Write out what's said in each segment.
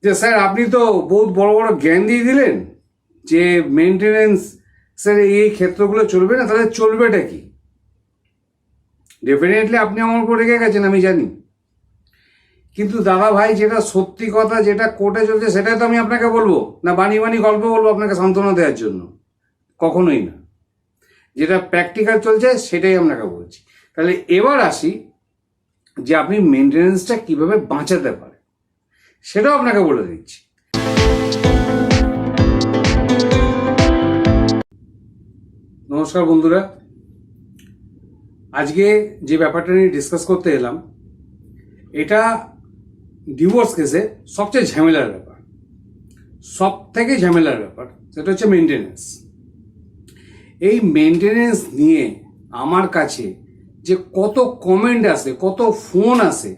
যে স্যার আপনি তো বহুত বড় বড় জ্ঞান দিয়ে দিলেন যে মেনটেনেন্স স্যার এই ক্ষেত্রগুলো চলবে না, তাহলে চলবেটা কি? ডেফিনেটলি আপনি আমার উপর রেগে গেছেন, আমি জানি, কিন্তু দাদা ভাই যেটা সত্যি কথা, যেটা কোর্টে চলছে সেটাই তো আমি আপনাকে বলবো, না বানি বানি গল্প বলবো আপনাকে সান্ত্বনা দেওয়ার জন্য? কখনোই না। যেটা প্র্যাকটিক্যাল চলছে সেটাই আপনাকে বলছি। তাহলে এবার আসি যে আপনি মেনটেনেন্সটা কিভাবে বাঁচাতে পারেন, সেটাও আপনাকে বলে দিচ্ছি। নমস্কার বন্ধুরা, আজকে যে ব্যাপারটা নিয়ে ডিসকাস করতে এলাম, এটা ডিভোর্স কেসে সবচেয়ে ঝামেলার ব্যাপার, সব থেকে ঝামেলার ব্যাপার, সেটা হচ্ছে মেনটেনেন্স। এই মেনটেনেন্স নিয়ে আমার কাছে যে কত কমেন্ট আসে, কত ফোন আসে,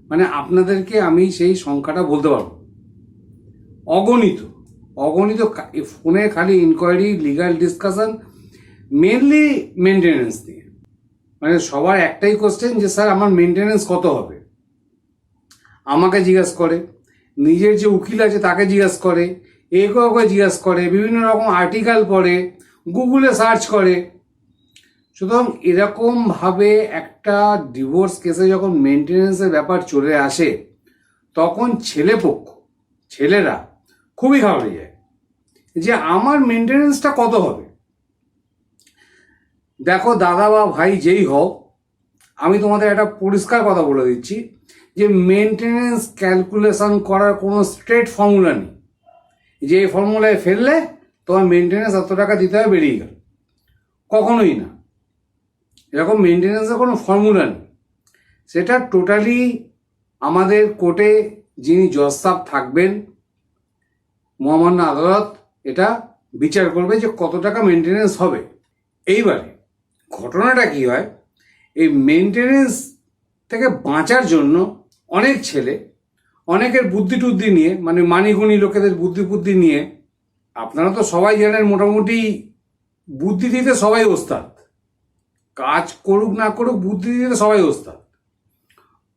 মানে আপনাদেরকে আমি সেই সংখ্যাটা বলতে পারবো, অগণিত অগণিত ফোনে খালি inquiry, legal discussion, mainly maintenance নিয়ে। মানে সবার একটাই কোশ্চেন যে স্যার আমার মেনটেনেন্স কত হবে, আমাকে জিজ্ঞাস করে, নিজের যে উকিল আছে তাকে জিজ্ঞাস করে, একে জিজ্ঞাস করে, বিভিন্ন রকম আর্টিকেল পড়ে, গুগলে সার্চ করে। সুতরাং এরকমভাবে একটা ডিভোর্স কেসে যখন মেনটেনেন্সের ব্যাপার চলে আসে, তখন ছেলেরা খুবই ঘাবড়ে যায় যে আমার মেনটেনেন্সটা কত হবে। দেখো দাদা বা ভাই যেই হও, আমি তোমাদের একটা পরিষ্কার কথা বলে দিচ্ছি যে মেনটেনেন্স ক্যালকুলেশন করার কোনো স্ট্রেট ফর্মুলা নেই যে এই ফর্মুলায় ফেললে তোমার মেনটেনেন্স এত টাকা দিতে হবে, বেরিয়ে গেল। কখনোই না, এরকম মেনটেনেন্সের কোনো ফর্মুলা নেই। সেটা টোটালি আমাদের কোর্টে যিনি জজ সাহেব থাকবেন, মহামান্য আদালত এটা বিচার করবে যে কত টাকা মেনটেনেন্স হবে। এইবারে ঘটনাটা কি হয়, এই মেনটেনেন্স থেকে বাঁচার জন্য অনেক ছেলে অনেকের বুদ্ধি টুদ্ধি নিয়ে, মানে মানিগুণী লোকেদের বুদ্ধি নিয়ে, আপনারা তো সবাই জানেন মোটামুটি বুদ্ধি দিতে সবাই ওস্তাদ, কাজ করুক না করুক বুদ্ধি দিতে সবাই ওস্তাদ।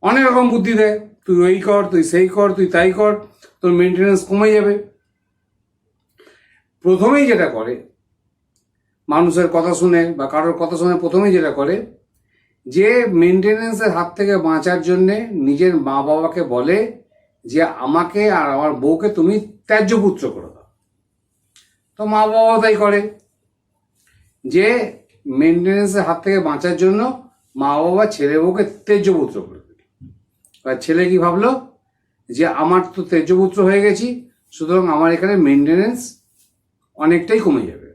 অনেক রকম বুদ্ধি দেয়, তুই ওই কর, তুই সেই কর, তুই তাই কর, তোর মেনটেনেন্স কমে যাবে। প্রথমেই যেটা করে, মানুষের কথা শুনে বা কারোর কথা শুনে প্রথমেই যেটা করে, যে মেনটেনেন্সের হাত থেকে বাঁচার জন্যে নিজের মা বাবাকে বলে যে আমাকে আর আমার বউকে তুমি ত্যায্য পুত্র করে দাও। তো মা বাবা তাই করে, যে মেনটেনেন্সের হাত থেকে বাঁচার জন্য মা বাবা ছেলে বউকে ত্যায্য পুত্র করে দিল। আর ছেলে কি ভাবলো যে আমার তো ত্যায্য পুত্র হয়ে গেছি, সুতরাং আমার এখানে মেনটেনেন্স অনেকটাই কমে যাবে।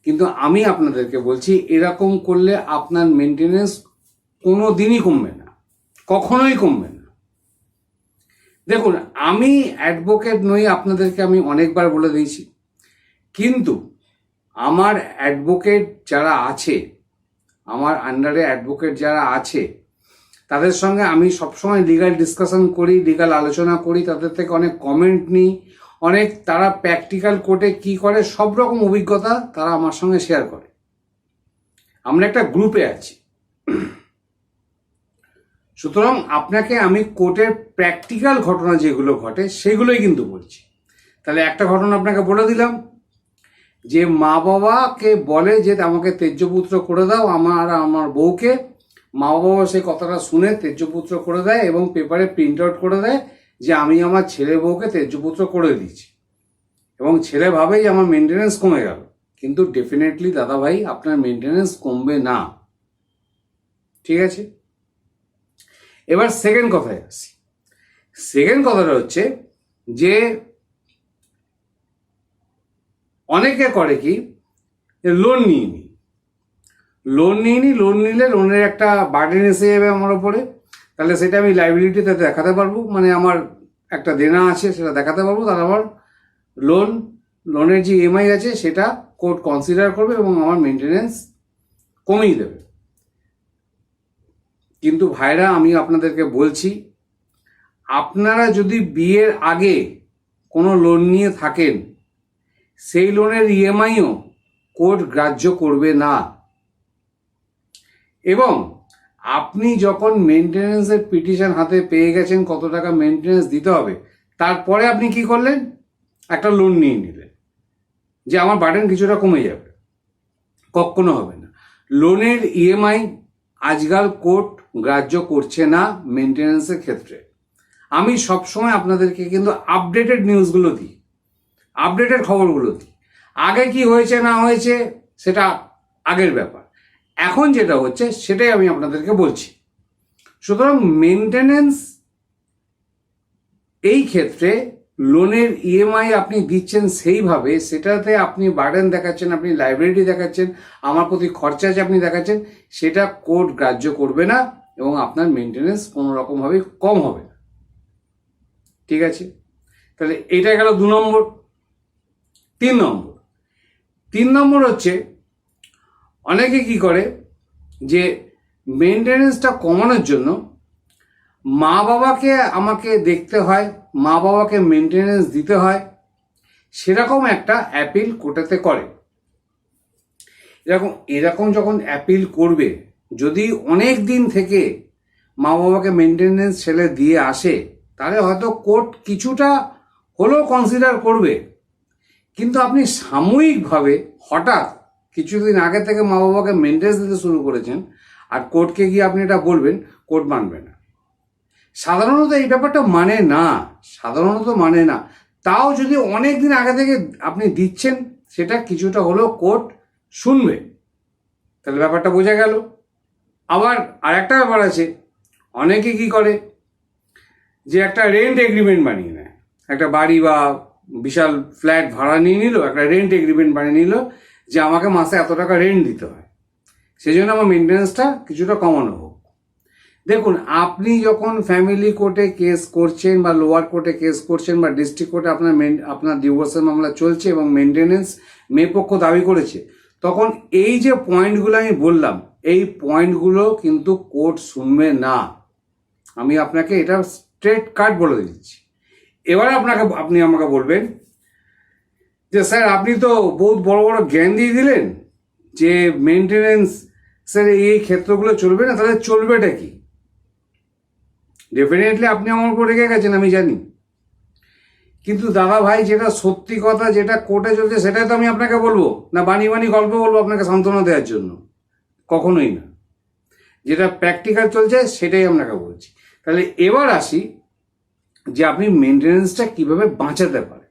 কিন্তু আমি আপনাদেরকে বলছি, এরকম করলে আপনার মেনটেনেন্স কোনো দিনই কমবে না, কখনোই কমবে না। দেখুন, আমি অ্যাডভোকেট নই, আপনাদেরকে আমি অনেকবার বলে দিয়েছি, কিন্তু আমার অ্যাডভোকেট যারা আছে, আমার আন্ডারে অ্যাডভোকেট যারা আছে, তাদের সঙ্গে আমি সবসময় লিগাল ডিসকাশন করি, লিগাল আলোচনা করি, তাদের থেকে অনেক কমেন্ট নিই, অনেক তারা প্র্যাকটিক্যাল কোর্টে কি করে সব রকম অভিজ্ঞতা তারা আমার সঙ্গে শেয়ার করে। আমরা একটা গ্রুপে আছি। সুতরাং আপনাকে আমি কোর্টের প্র্যাকটিক্যাল ঘটনা যেগুলো ঘটে সেগুলোই কিন্তু বলছি। তাহলে একটা ঘটনা আপনাকে বলে দিলাম, যে মা বাবাকে বলে যে আমাকে ত্যায্যপুত্র করে দাও, আমার বউকে। মা বাবা সেই কথাটা শুনে ত্যায্যপুত্র করে দেয় এবং পেপারে প্রিন্ট আউট করে দেয় যে আমি আমার ছেলে বউকে ত্যায্যপুত্র করে দিয়েছি, এবং ছেলে ভাবে যে আমার মেনটেনেন্স কমে গেল। কিন্তু ডেফিনেটলি দাদা ভাই, আপনার মেনটেনেন্স কমবে না, ঠিক আছে? এবার সেকেন্ড কথায় আসি। সেকেন্ড কথাটা হচ্ছে যে অনেকে করে কি, লোন নিয়ে নিলে লোনের একটা বার্ডেন এসে যাবে আমার ওপরে, তাহলে সেটা আমি লাইবিলিটিতে দেখাতে পারবো, মানে আমার একটা দেনা আছে সেটা দেখাতে পারবো, তাহলে আমার লোনের যে ইএমআই আছে সেটা কোর্ট কনসিডার করবে এবং আমার মেনটেনেন্স কমিয়ে দেবে। কিন্তু ভাইরা, আমি আপনাদেরকে বলছি, আপনারা যদি বিয়ের আগে কোনো লোন নিয়ে থাকেন, সেই লোনের ইএমআইও কোর্ট গ্রাহ্য করবে না। এবং আপনি যখন মেনটেনেন্সের পিটিশন হাতে পেয়ে গেছেন, কত টাকা মেনটেনেন্স দিতে হবে, তারপরে আপনি কি করলেন, একটা লোন নিয়ে নিলেন যে আমার বার্ডেন কিছুটা কমে যাবে। কখনো হবে না। লোনের ইএমআই আজকাল কোর্ট গ্রাহ্য করছে না মেনটেন্যান্সের ক্ষেত্রে। আমি সবসময় আপনাদেরকে কিন্তু আপডেটেড নিউজগুলো দিই, আপডেটেড খবরগুলো দিই। আগে কি হয়েছে না হয়েছে সেটা আগের ব্যাপার, এখন যেটা হচ্ছে সেটাই আমি আপনাদেরকে বলছি। সুতরাং মেনটেন্যান্স এই ক্ষেত্রে লোনের ইএমআই আপনি দিচ্ছেন সেইভাবে, সেটাতে আপনি বার্ডেন দেখাচ্ছেন, আপনি লাইবিলিটি দেখাচ্ছেন, আমার প্রতি খরচা আছে আপনি দেখাচ্ছেন, সেটা কোর্ট গ্রাহ্য করবে না এবং আপনার মেনটেন্যান্স কোনো রকমভাবে কম হবে না। ঠিক আছে, তাহলে এটা গেল 2 নম্বর। 3 নম্বর হচ্ছে অনেকে কি করে যে মেনটেন্যান্সটা কমানোর জন্য মা বাবাকে আমাকে দেখতে হয়, মা বাবাকে মেনটেন্যান্স দিতে হয়, সেরকম একটা অ্যাপিল কোর্টেতে করে। এরকম যখন অ্যাপিল করবে, যদি অনেক দিন থেকে মা বাবাকে মেনটেন্যান্স ছেলে দিয়ে আসে, তাহলে হয়তো কোর্ট কিছুটা হলেও কনসিডার করবে। কিন্তু আপনি সাময়িকভাবে হঠাৎ কিছুদিন আগে থেকে মা বাবাকে মেনটেন্যান্স দিতে শুরু করেছেন, আর কোর্টকে গিয়ে আপনি এটা বলবেন, কোর্ট মানবে না। সাধারণত এই ব্যাপারটা মানে না। তাও যদি অনেক দিন আগে থেকে আপনি দিচ্ছেন, সেটা কিছুটা হলেও কোর্ট শুনবে। তাহলে ব্যাপারটা বোঝা গেল। আবার আরেকটা ব্যাপার আছে, অনেকে কি করে যে একটা রেন্ট এগ্রিমেন্ট বানিয়ে নেয়, একটা বাড়ি বা বিশাল ফ্ল্যাট ভাড়া নিয়ে নিল, একটা রেন্ট এগ্রিমেন্ট বানিয়ে নিল যে আমাকে মাসে এত টাকা রেন্ট দিতে হয়, সেই জন্য আমার মেনটেন্যান্সটা কিছুটা কমানো হোক। দেখুন, আপনি যখন ফ্যামিলি কোর্টে কেস করছেন বা লোয়ার কোর্টে কেস করছেন বা ডিস্ট্রিক্ট কোর্টে আপনার ডিভোর্সের মামলা চলছে এবং মেনটেন্যান্স মেয়েপক্ষ দাবি করেছে, তখন এই যে পয়েন্টগুলো আমি বললাম, এই পয়েন্টগুলো কিন্তু কোর্ট শুনবে না। আমি আপনাকে এটা স্ট্রেট কাট বলে দিচ্ছি। এবার আপনি আমাকে বলবেন যে স্যার আপনি তো বহুত বড় বড় জ্ঞান দিয়ে দিলেন যে মেনটেন্যান্স স্যার এই ক্ষেত্রগুলো চলবে না, তাহলে চলবেটা কি? ডেফিনেটলি আপনি আমার উপর রেগে গেছেন, আমি জানি, কিন্তু দাদা ভাই যেটা সত্যি কথা, যেটা কোর্টে চলছে সেটাই তো আমি আপনাকে বলবো, না বানি গল্প বলবো আপনাকে সান্ত্বনা দেওয়ার জন্য? কখনোই না। যেটা প্র্যাকটিক্যাল চলছে সেটাই আপনাকে বলছি। তাহলে এবার আসি যে আপনি মেনটেন্যান্সটা কিভাবে বাঁচাতে পারেন,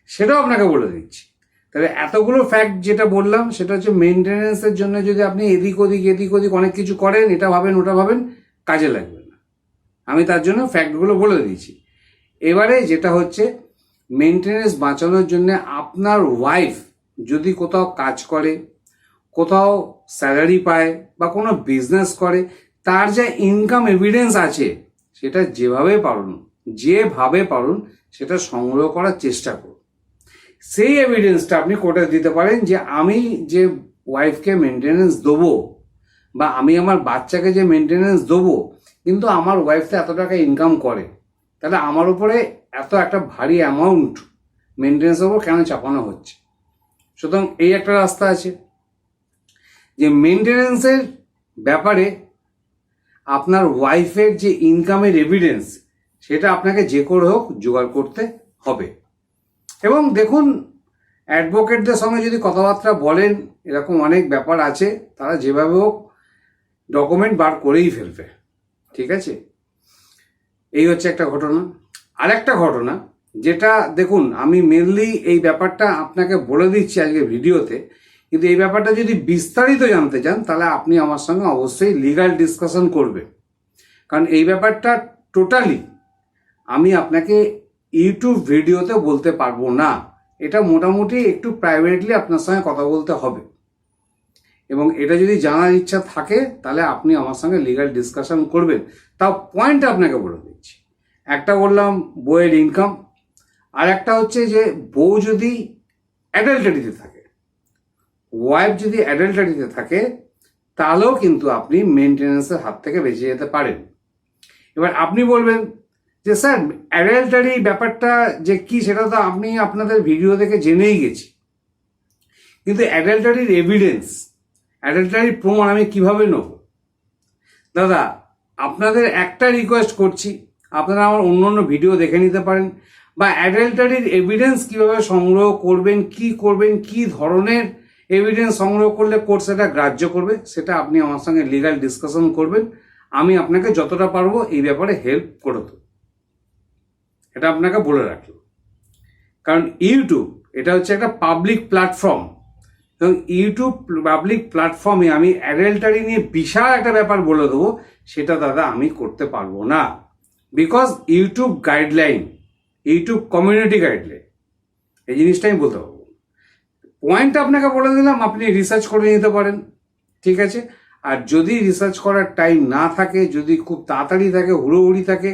সেটাও আপনাকে বলে দিচ্ছি। তাহলে এতগুলো ফ্যাক্ট যেটা বললাম, সেটা হচ্ছে মেনটেন্যান্সের জন্য যদি আপনি এদিক ওদিক অনেক কিছু করেন, এটা ভাবেন ওটা ভাবেন, কাজে লাগবে না। আমি তার জন্য ফ্যাক্টগুলো বলে দিয়েছি। এবারে যেটা হচ্ছে মেনটেন্যান্স বাঁচানোর জন্য, আপনার ওয়াইফ যদি কোথাও কাজ করে, কোথাও স্যালারি পায় বা কোনো বিজনেস করে, তার যা ইনকাম এভিডেন্স আছে সেটা যেভাবে পারুন সেটা সংগ্রহ করার চেষ্টা করুন। সেই এভিডেন্সটা আপনি কোর্টে দিতে পারেন যে আমি যে ওয়াইফকে মেনটেন্যান্স দেবো বা আমি আমার বাচ্চাকে যে মেনটেন্যান্স দেবো, কিন্তু আমার ওয়াইফ তো এত টাকা ইনকাম করে, তাহলে আমার উপরে এত একটা ভারী অ্যামাউন্ট মেনটেন্যান্সের উপর কেন চাপানো হচ্ছে? সুতরাং এই একটা রাস্তা আছে যে মেনটেন্যান্সের ব্যাপারে আপনার ওয়াইফের যে ইনকামের এভিডেন্স, সেটা আপনাকে যে করে হোক জোগাড় করতে হবে। এবং দেখুন, অ্যাডভোকেটদের সঙ্গে যদি কথাবার্তা বলেন, এরকম অনেক ব্যাপার আছে, তারা যেভাবে হোক ডকুমেন্ট বার করেই ফেলবে। ঠিক আছে, এই হচ্ছে একটা ঘটনা। আরেকটা ঘটনা যেটা দেখুন, আমি মেনলি এই ব্যাপারটা আপনাকে বলে দিচ্ছি আজকে ভিডিওতে, কিন্তু এই ব্যাপারটা যদি বিস্তারিত জানতে চান তাহলে আপনি আমার সঙ্গে অবশ্যই লিগাল ডিসকাশন করবেন, কারণ এই ব্যাপারটা টোটালি আমি আপনাকে ইউটিউব ভিডিওতে বলতে পারবো না। এটা মোটামুটি একটু প্রাইভেটলি আপনার সঙ্গে কথা বলতে হবে, এবং এটা যদি জানার ইচ্ছা থাকে তাহলে আপনি আমার সঙ্গে লিগাল ডিসকাশন করবেন। তাও পয়েন্ট আপনাকে বলে দিচ্ছি, একটা বললাম বউয়ের ইনকাম, আর একটা হচ্ছে যে বউ যদি অ্যাডাল্টারিতে থাকে, ওয়াইফ যদি অ্যাডাল্টারিতে থাকে, তাহলেও কিন্তু আপনি মেনটেন্যান্সের হাত থেকে বেঁচে যেতে পারেন। এবার আপনি বলবেন যে স্যার অ্যাডাল্টারি ব্যাপারটা যে কি সেটা তো আপনি আপনাদের ভিডিও দেখে জেনেই গেছি, কিন্তু অ্যাডাল্টারির এভিডেন্স, অ্যাডাল্টারির প্রমাণ আমি কিভাবে নেব? দাদা, আপনাদের একটা রিকোয়েস্ট করছি, আপনারা আমার অন্য অন্য ভিডিও দেখে নিতে পারেন, বা অ্যাডাল্টারির এভিডেন্স কিভাবে সংগ্রহ করবেন, কি ধরনের এভিডেন্স সংগ্রহ করলে কোর্ট সেটা গ্রাহ্য করবে, সেটা আপনি আমার সঙ্গে লিগাল ডিসকাশন করবেন। আমি আপনাকে যতটা পারবো এই ব্যাপারে হেল্প করে দেবো, এটা আপনাকে বলে রাখলাম। কারণ ইউটিউব এটা হচ্ছে একটা পাবলিক প্ল্যাটফর্ম, এবং ইউটিউব পাবলিক প্ল্যাটফর্মে আমি অ্যাডাল্টারি নিয়ে বিশাল একটা ব্যাপার বলে দেবো, সেটা দাদা আমি করতে পারবো না। Because YouTube guideline, YouTube community guideline, এই জিনিসটা আমি বলতে পারবো। পয়েন্ট আপনাকে বলে দিলাম, আপনি রিসার্চ করে নিতে পারেন, ঠিক আছে। আর যদি রিসার্চ করার টাইম না থাকে, যদি খুব তাড়াতাড়ি থাকে, হুড়োহুড়ি থাকে,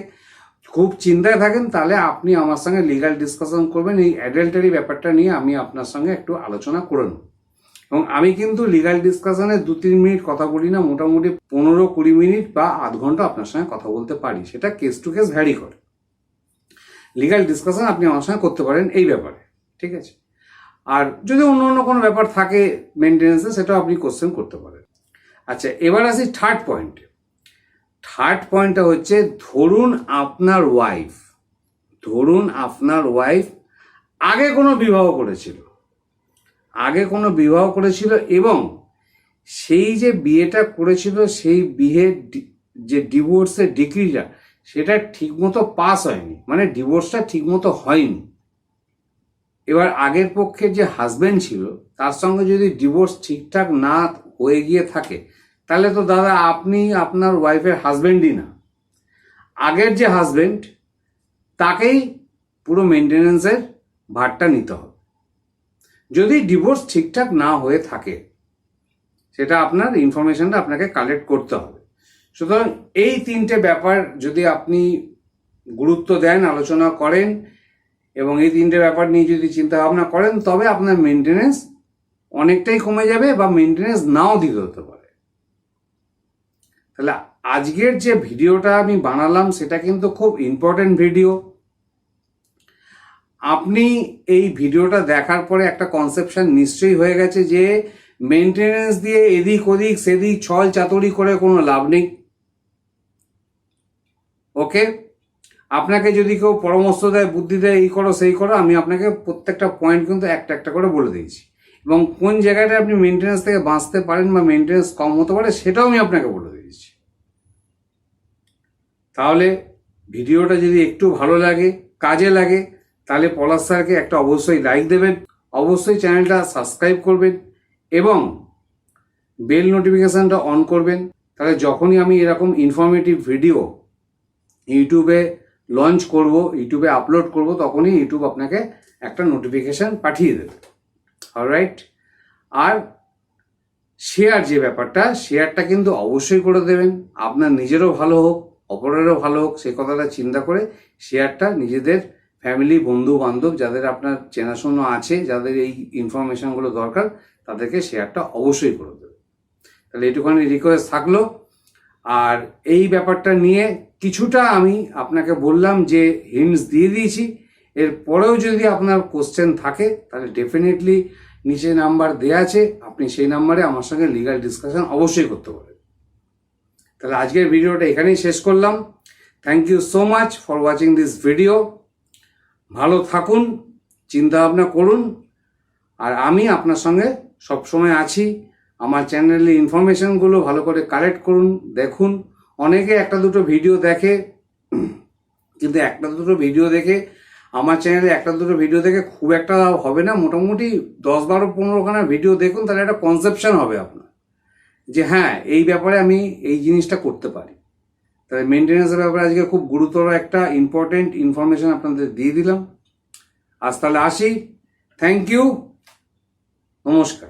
খুব চিন্তায় থাকেন, তাহলে আপনি আমার সঙ্গে লিগাল ডিসকাশন করবেন। এই অ্যাডাল্টারি ব্যাপারটা নিয়ে আমি আপনার সঙ্গে একটু আলোচনা করে নেব। এবং আমি কিন্তু লিগাল ডিসকাশনে 2-3 মিনিট কথা বলি না, মোটামুটি 15-20 মিনিট বা আধ ঘন্টা আপনার সঙ্গে কথা বলতে পারি, সেটা কেস টু কেস ভ্যারি করে। লিগাল ডিসকাশন আপনি আমার সঙ্গে করতে পারেন এই ব্যাপারে, ঠিক আছে। আর যদি অন্য অন্য কোনো ব্যাপার থাকে মেনটেন্যান্সে, সেটাও আপনি কোশ্চেন করতে পারেন। আচ্ছা, এবার আসি থার্ড পয়েন্টে। থার্ড পয়েন্টটা হচ্ছে, ধরুন আপনার ওয়াইফ আগে কোনো বিবাহ করেছিল, এবং সেই যে বিয়েটা করেছিল, সেই বিয়ের যে ডিভোর্সের ডিক্রিটা, সেটা ঠিকমতো পাস হয়নি, মানে ডিভোর্সটা ঠিকমতো হয়নি। এবার আগের পক্ষে যে হাজবেন্ড ছিল, তার সঙ্গে যদি ডিভোর্স ঠিকঠাক না হয়ে গিয়ে থাকে, তাহলে তো দাদা আপনি আপনার ওয়াইফের হাজবেন্ডই না, আগের যে হাজবেন্ড তাকেই পুরো মেনটেন্যান্সের ভারটা নিতে হবে। যদি ডিভোর্স ঠিকঠাক না হয়ে থাকে, সেটা আপনার ইনফরমেশনটা আপনাকে কালেক্ট করতে হবে। সুতরাং এই 3টে ব্যাপার যদি আপনি গুরুত্ব দেন, আলোচনা করেন, এবং এই 3টে ব্যাপার নিয়ে যদি চিন্তা ভাবনা করেন, তবে আপনার মেনটেন্যান্স অনেকটাই কমে যাবে, বা মেনটেন্যান্স নাও দিতে হতে পারে। তাহলে আজকের যে ভিডিওটা আমি বানালাম, সেটা কিন্তু খুব ইম্পর্টেন্ট ভিডিও। আপনি এই ভিডিওটা দেখার পরে একটা কনসেপশন নিশ্চয়ই হয়ে গেছে যে মেনটেন্যান্স দিয়ে এদিক ওদিক সেদিক ছল চাতুরি করে কোনো লাভ নেই। ওকে, আপনাকে যদি কেউ পরামর্শ দেয়, বুদ্ধি দেয়, এই করো সেই করো, আমি আপনাকে প্রত্যেকটা পয়েন্ট কিন্তু একটা একটা করে বলে দিয়েছি, এবং কোন জায়গাটা আপনি মেনটেন্যান্স থেকে বাঁচতে পারেন বা মেনটেন্যান্স কম হতে পারে, সেটাও আমি আপনাকে বলে দিয়েছি। তাহলে ভিডিওটা যদি একটু ভালো লাগে, কাজে লাগে, তাহলে পলাশ স্যারকে একটা অবশ্যই লাইক দেবেন, অবশ্যই চ্যানেলটা সাবস্ক্রাইব করবেন, এবং বেল নোটিফিকেশনটা অন করবেন। তাহলে যখনই আমি এরকম ইনফরমেটিভ ভিডিও ইউটিউবে লঞ্চ করব, ইউটিউবে আপলোড করব, তখনই ইউটিউব আপনাকে একটা নোটিফিকেশন পাঠিয়ে দেবে। অলরাইট, আর শেয়ার যে ব্যাপারটা, শেয়ারটা কিন্তু অবশ্যই করে দেবেন। আপনার নিজেরও ভালো হোক, অপরেরও ভালো হোক, সেই কথাটা চিন্তা করে শেয়ারটা নিজেদের ফ্যামিলি, বন্ধু বান্ধব, যাদের আপনার চেনাশোনা আছে, যাদের এই ইনফরমেশনগুলো দরকার, তাদেরকে শেয়ারটা অবশ্যই করে দেবে। তাহলে এটুখানি রিকোয়েস্ট থাকলো। আর এই ব্যাপারটা নিয়ে কিছুটা আমি আপনাকে বললাম, যে হিন্টস দিয়ে দিয়েছি। এর পরেও যদি আপনার কোশ্চেন থাকে, তাহলে ডেফিনেটলি নিচে নাম্বার দেওয়া আছে, আপনি সেই নাম্বারে আমার সঙ্গে লিগাল ডিসকাশন অবশ্যই করতে পারেন। তাহলে আজকের ভিডিওটা এখানেই শেষ করলাম। Thank you so much for watching this video. ভালো থাকুন, চিন্তা ভাবনা করুন, আর আমি আপনার সঙ্গে সবসময় আছি। আমার চ্যানেলে ইনফরমেশনগুলো ভালো করে কালেক্ট করুন, দেখুন। অনেকে একটা দুটো ভিডিও দেখে, কিন্তু একটা দুটো ভিডিও দেখে, আমার চ্যানেলে একটা দুটো ভিডিও দেখে খুব একটা হবে না। মোটামুটি 10-12-15খানা ভিডিও দেখুন, তাহলে একটা কনসেপশন হবে আপনার, যে হ্যাঁ, এই ব্যাপারে আমি এই জিনিসটা করতে পারি। তাহলে মেনটেন্যান্সের ব্যাপারে আজকে খুব গুরুতর একটা ইম্পর্টেন্ট ইনফরমেশন আপনাদের দিয়ে দিলাম। আজ তাহলে আসি। থ্যাংক ইউ, নমস্কার।